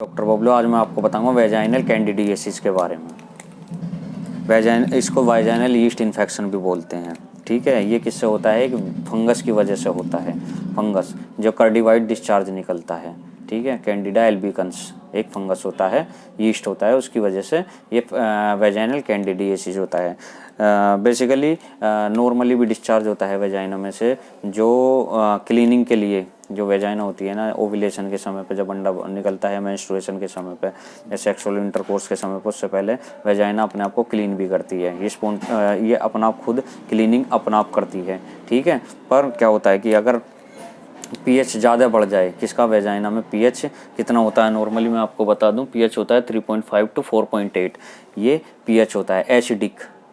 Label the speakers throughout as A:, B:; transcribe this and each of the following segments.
A: Doctor Bablu, आज मैं आपको बताऊंगा वेजाइनल कैंडिडियासिस के बारे में। इसको वाइजाइनल यीस्ट इन्फेक्शन भी बोलते हैं। ठीक है, ये किससे होता है? एक फंगस की वजह से होता है। फंगस जो कार्डिवाइड डिस्चार्ज निकलता है। ठीक है, कैंडिडा एल्बिकन्स एक फंगस होता है, यीस्ट होता है, उसकी वजह से ये वेजाइनल कैंडिडियासिस होता है। बेसिकली नॉर्मली भी डिस्चार्ज होता है वेजाइना में से, जो क्लीनिंग के लिए जो वेजाइना होती है ना, ओव्यूलेशन के समय पे जब अंडा निकलता है, मेंस्ट्रुएशन के समय पे या सेक्सुअल इंटरकोर्स के समय पे, उससे पहले वेजाइना अपने आप को क्लीन भी करती है। ये अपना आप खुद क्लीनिंग अपना आप करती है। ठीक है, पर क्या होता है कि अगर पीएच ज़्यादा बढ़ जाए, किसका? वेजाइना में पीएच कितना होता है? नॉर्मली मैं आपको बता दूं, पीएच होता है 3.5 to 4.8। ये पीएच होता है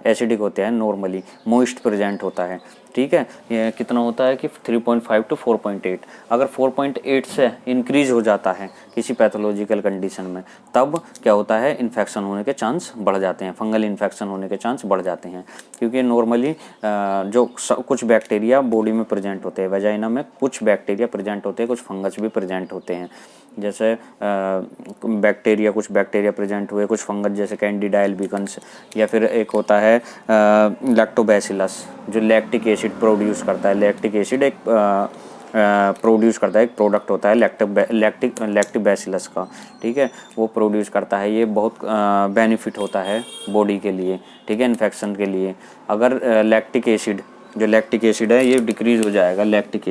A: एसिडिक होते हैं नॉर्मली, मोइस्ट प्रेजेंट होता है। ठीक है, ये कितना होता है कि 3.5 to 4.8। अगर 4.8 से इंक्रीज हो जाता है किसी पैथोलॉजिकल कंडीशन में, तब क्या होता है? इन्फेक्शन होने के चांस बढ़ जाते हैं, फंगल इन्फेक्शन होने के चांस बढ़ जाते हैं। क्योंकि नॉर्मली जो कुछ बैक्टीरिया बॉडी में प्रेजेंट होते हैं, वेजाइना में कुछ बैक्टीरिया प्रेजेंट होते हैं, कुछ फंगस भी प्रेजेंट होते हैं। जैसे कुछ बैक्टीरिया प्रेजेंट हुए, कुछ फंगस जैसे कैंडिडा एल्बिकन्स, या फिर एक होता है लैक्टोबैसिलस जो लैक्टिक एसिड प्रोड्यूस करता है। लैक्टिक एसिड एक प्रोड्यूस करता है, एक प्रोडक्ट होता है लैक्टोबैसिलस का। ठीक है, वो प्रोड्यूस करता है। ये बहुत बेनिफिट होता है बॉडी के लिए। ठीक है, इन्फेक्शन के लिए। अगर लैक्टिक एसिड है ये डिक्रीज हो जाएगा। लैक्टिक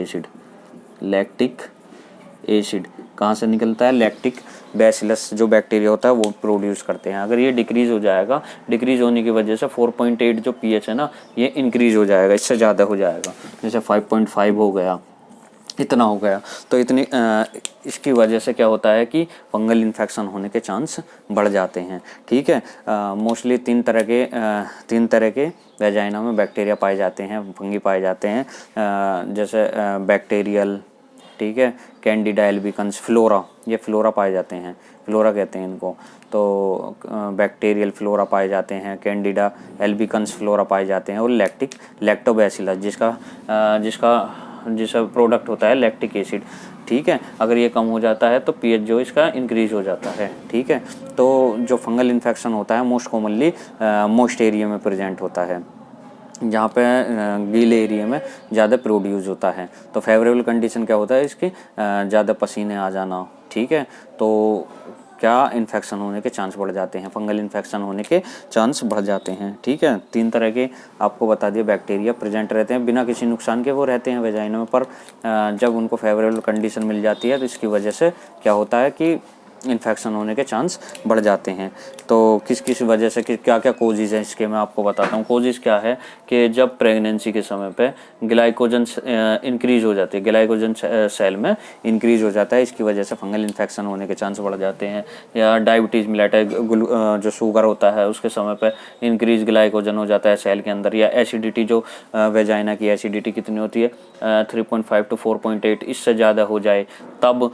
A: एसिड कहाँ से निकलता है? लैक्टिक बैसिलस जो बैक्टीरिया होता है वो प्रोड्यूस करते हैं। अगर ये डिक्रीज हो जाएगा, डिक्रीज होने की वजह से 4.8 जो पीएच है ना, ये इंक्रीज हो जाएगा, इससे ज़्यादा हो जाएगा। जैसे 5.5 हो गया, इतना हो गया, तो इसकी वजह से क्या होता है कि फंगल इन्फेक्शन होने के चांस बढ़ जाते हैं। ठीक है, मोस्टली तीन तरह के वेजाइना में बैक्टीरिया पाए जाते हैं, फंगी पाए जाते हैं। जैसे बैक्टीरियल, ठीक है, कैंडिडा एल्बिकन्स, फ्लोरा, ये फ्लोरा पाए जाते हैं, फ्लोरा कहते हैं इनको। तो बैक्टीरियल फ्लोरा पाए जाते हैं, कैंडिडा एल्बिकन्स फ्लोरा पाए जाते हैं, और लैक्टोबैसिलस जिसका प्रोडक्ट होता है लैक्टिक एसिड। ठीक है, अगर ये कम हो जाता है तो पीएच जो इसका इंक्रीज हो जाता है। ठीक है, तो जो फंगल इन्फेक्शन होता है मोस्ट कॉमनली मोस्ट एरिया में प्रेजेंट होता है, जहाँ पे गीले एरिया में ज़्यादा प्रोड्यूस होता है। तो फेवरेबल कंडीशन क्या होता है इसकी? ज़्यादा पसीने आ जाना। ठीक है, तो क्या इन्फेक्शन होने के चांस बढ़ जाते हैं, फंगल इन्फेक्शन होने के चांस बढ़ जाते हैं। ठीक है, तीन तरह के आपको बता दिए बैक्टीरिया प्रेजेंट रहते हैं, बिना किसी नुकसान के वो रहते हैं वेजाइना में। पर जब उनको फेवरेबल कंडीशन मिल जाती है तो इसकी वजह से क्या होता है कि इन्फेक्शन होने के चांस बढ़ जाते हैं। तो किस वजह से क्या क्या कोजेज हैं इसके मैं आपको बताता हूँ। कोजेज क्या है कि जब प्रेगनेंसी के समय पे ग्लाइकोजन इंक्रीज हो जाती है, ग्लाइकोजन सेल में इंक्रीज हो जाता है, इसकी वजह से फंगल इन्फेक्शन होने के चांस बढ़ जाते हैं। या डायबिटीज़ मिलेटस जो शुगर होता है उसके समय पे इंक्रीज ग्लाइकोजन हो जाता है सेल के अंदर। या एसिडिटी, जो वेजाइना की एसिडिटी कितनी होती है? 3.5 to 4.8, इससे ज़्यादा हो जाए तब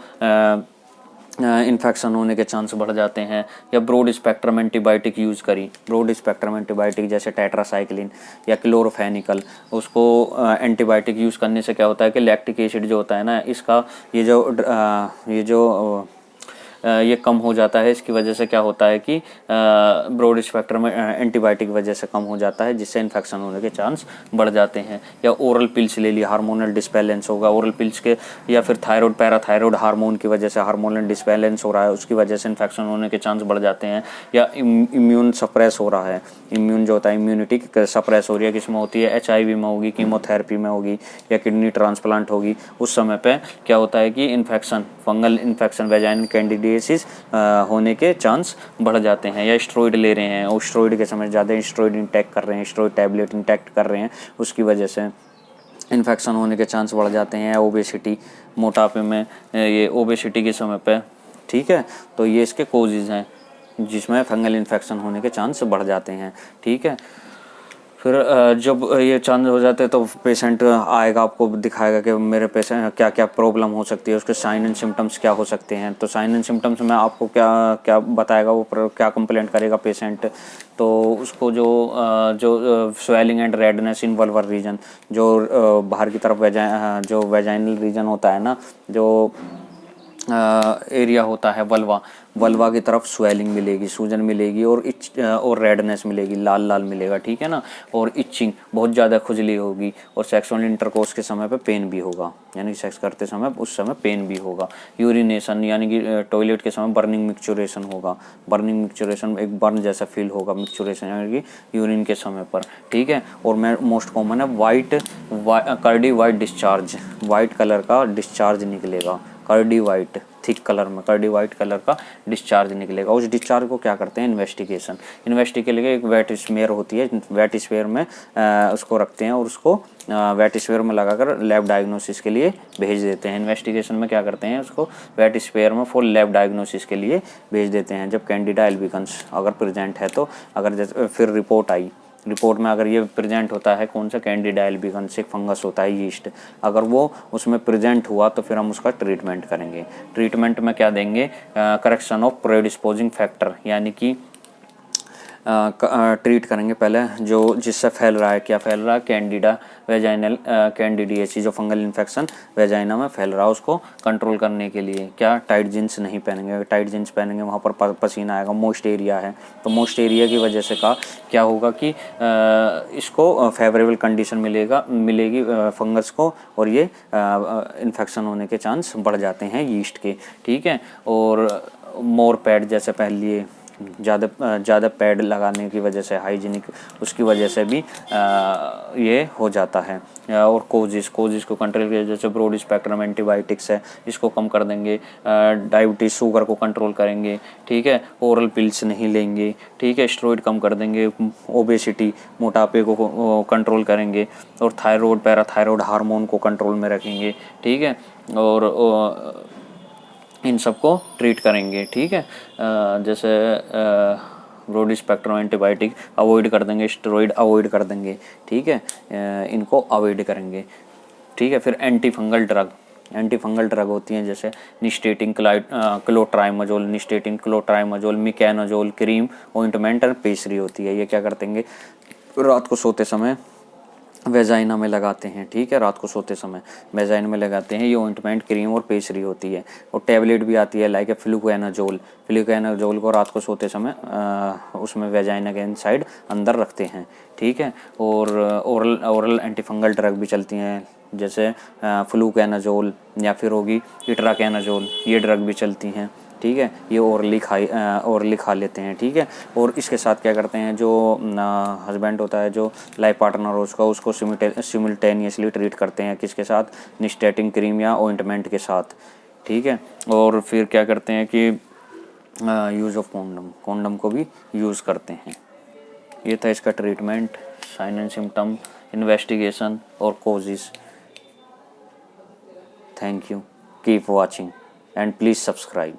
A: इन्फेक्शन होने के चांस बढ़ जाते हैं। या ब्रॉड स्पेक्ट्रम एंटीबायोटिक यूज़ करी, ब्रॉड स्पेक्ट्रम एंटीबायोटिक जैसे टेट्रासाइक्लिन या क्लोरोफेनिकल, उसको एंटीबायोटिक यूज़ करने से क्या होता है कि लैक्टिक एसिड जो होता है ना, इसका ये कम हो जाता है। इसकी वजह से क्या होता है कि ब्रॉड स्पेक्ट्रम एंटीबायोटिक वजह से कम हो जाता है, जिससे इन्फेक्शन होने के चांस बढ़ जाते हैं। या ओरल पिल्स ले ली, हार्मोनल डिस्बैलेंस होगा ओरल पिल्स के, या फिर पैराथायरॉयड हार्मोन की वजह से हार्मोनल डिस्बैलेंस हो रहा है, उसकी वजह से इन्फेक्शन होने के चांस बढ़ जाते हैं। या इम्यून सप्रेस हो रहा है, इम्यून जो होता है इम्यूनिटी सप्रेस हो रही है, किस में होती है? HIV में होगी, कीमोथेरेपी में होगी, या किडनी ट्रांसप्लांट होगी। उस समय पे क्या होता है कि फंगल इन्फेक्शन, वेजाइनल कैंडिडियासिस होने के चांस बढ़ जाते हैं। या स्टेरॉइड ले रहे हैं, और स्टेरॉइड के समय ज़्यादा स्टेरॉइड इंटेक कर रहे हैं, स्टेरॉइड टैबलेट इंटेक्ट कर रहे हैं, उसकी वजह से इन्फेक्शन होने के चांस बढ़ जाते हैं। ओबेसिटी, मोटापे में ये ओबेसिटी के समय पे। ठीक है, तो ये इसके कोजेज हैं जिसमें फंगल इन्फेक्शन होने के चांस बढ़ जाते हैं। ठीक है, फिर जब ये चांस हो जाते हैं तो पेशेंट आएगा, आपको दिखाएगा कि मेरे पेशेंट क्या क्या प्रॉब्लम हो सकती है, उसके साइन एंड सिम्टम्स क्या हो सकते हैं। तो साइन एंड सिम्टम्स में आपको क्या बताएगा, वो क्या कंप्लेंट करेगा पेशेंट। तो उसको जो swelling and redness in vulvar region, जो बाहर की तरफ जो वेजाइनल रीजन होता है ना, जो एरिया होता है वल्वा, वल्वा की तरफ स्वेलिंग मिलेगी, सूजन मिलेगी और और रेडनेस मिलेगी, लाल लाल मिलेगा, ठीक है ना। और इचिंग, बहुत ज़्यादा खुजली होगी। और सेक्सुअल इंटरकोर्स के समय पे पेन भी होगा, यानी सेक्स करते समय उस समय पेन भी होगा। यूरिनेशन, यानी कि टॉयलेट के समय बर्निंग मिक्चुरेशन होगा। बर्निंग मिक्चुरेशन, एक बर्न जैसा फील होगा, मिक्चुरेशन यानी कि यूरिन के समय पर, ठीक है। और मैं मोस्ट कॉमन है curdy white discharge, white colour का डिस्चार्ज निकलेगा, कर्डी वाइट, थिक कलर में कर्डी वाइट कलर का डिस्चार्ज निकलेगा। उस डिस्चार्ज को क्या करते हैं, इन्वेस्टिगेशन के लिए एक वेट स्मेयर होती है, वेट स्मेयर में उसको रखते हैं और उसको वेट स्पेयर में लगाकर लैब डायग्नोसिस के लिए भेज देते हैं। इन्वेस्टिगेशन में क्या करते हैं, उसको वेट स्पेयर में फुल लैब डायग्नोसिस के लिए भेज देते हैं। जब कैंडिडा एल्बिकन्स अगर प्रेजेंट है तो, अगर फिर रिपोर्ट आई, रिपोर्ट में अगर ये प्रेजेंट होता है कौन सा, कैंडिडा एल्बिकन्स, एक फंगस होता है यीस्ट, अगर वो उसमें प्रेजेंट हुआ तो फिर हम उसका ट्रीटमेंट करेंगे। ट्रीटमेंट में क्या देंगे, करेक्शन ऑफ प्रेडिस्पोजिंग फैक्टर, यानी कि ट्रीट करेंगे पहले जो जिससे फैल रहा है, क्या फैल रहा है, कैंडिडा वेजाइनल कैंडिडिएसी, जो फंगल इन्फेक्शन वेजाइना में फैल रहा है, उसको कंट्रोल करने के लिए क्या, टाइट जींस नहीं पहनेंगे। टाइट जींस पहनेंगे वहाँ पर पसीना आएगा, मोस्ट एरिया है तो मोस्ट एरिया की वजह से क्या होगा कि इसको फेवरेबल कंडीशन मिलेगी फंगस को, और ये इन्फेक्शन होने के चांस बढ़ जाते हैं यीस्ट के, ठीक है। और मोर पैड जैसे पहन लिए, ज़्यादा पैड लगाने की वजह से, हाइजीनिक उसकी वजह से भी ये हो जाता है। और कोजिस को कंट्रोल किया, जैसे ब्रॉड स्पेक्ट्रम एंटीबायोटिक्स है, इसको कम कर देंगे। डायबिटीज़, शुगर को कंट्रोल करेंगे, ठीक है। ओरल पिल्स नहीं लेंगे, ठीक है। स्टेरॉइड कम कर देंगे। ओबेसिटी, मोटापे को कंट्रोल करेंगे। और थायराइड, पैराथायराइड हार्मोन को कंट्रोल में रखेंगे, ठीक है। और इन सबको ट्रीट करेंगे, ठीक है। जैसे ब्रॉड स्पेक्ट्रम एंटीबायोटिक अवॉइड कर देंगे, स्टेरॉइड अवॉइड कर देंगे, ठीक है। इनको अवॉइड करेंगे, ठीक है। फिर एंटी फंगल ड्रग होती हैं, जैसे निस्टेटिन क्लोट्राइमाजोल, मिकैनाजोल क्रीम, ऑइंटमेंट और पेस्ट्री होती है। ये क्या करते हैं, रात को सोते समय वेजाइना में लगाते हैं, ठीक है। रात को सोते समय वेजाइना में लगाते हैं। ये ऑइंटमेंट, क्रीम और पेस्ट्री होती है। और टैबलेट भी आती है, लाइक फ्लूकोएनाजोल को रात को सोते समय उसमें वेजाइना के इनसाइड अंदर रखते हैं, ठीक है। और ओरल एंटीफंगल ड्रग भी चलती हैं, जैसे फ्लूकोएनाजोल या फिर होगी इट्राकेनाजोल, ये ड्रग भी चलती हैं, ठीक है। ये ओरली खा लेते हैं, ठीक है। और इसके साथ क्या करते हैं, जो हस्बैंड होता है, जो लाइफ पार्टनर उसको सिमिल्टेनियसली ट्रीट करते हैं, किसके साथ, निस्टेटिन क्रीम या ऑइंटमेंट के साथ, ठीक है। और फिर क्या करते हैं कि यूज़ ऑफ कॉन्डम को भी यूज़ करते हैं। ये था इसका treatment, sign and symptom, investigation और causes. Thank you, keep watching and please subscribe.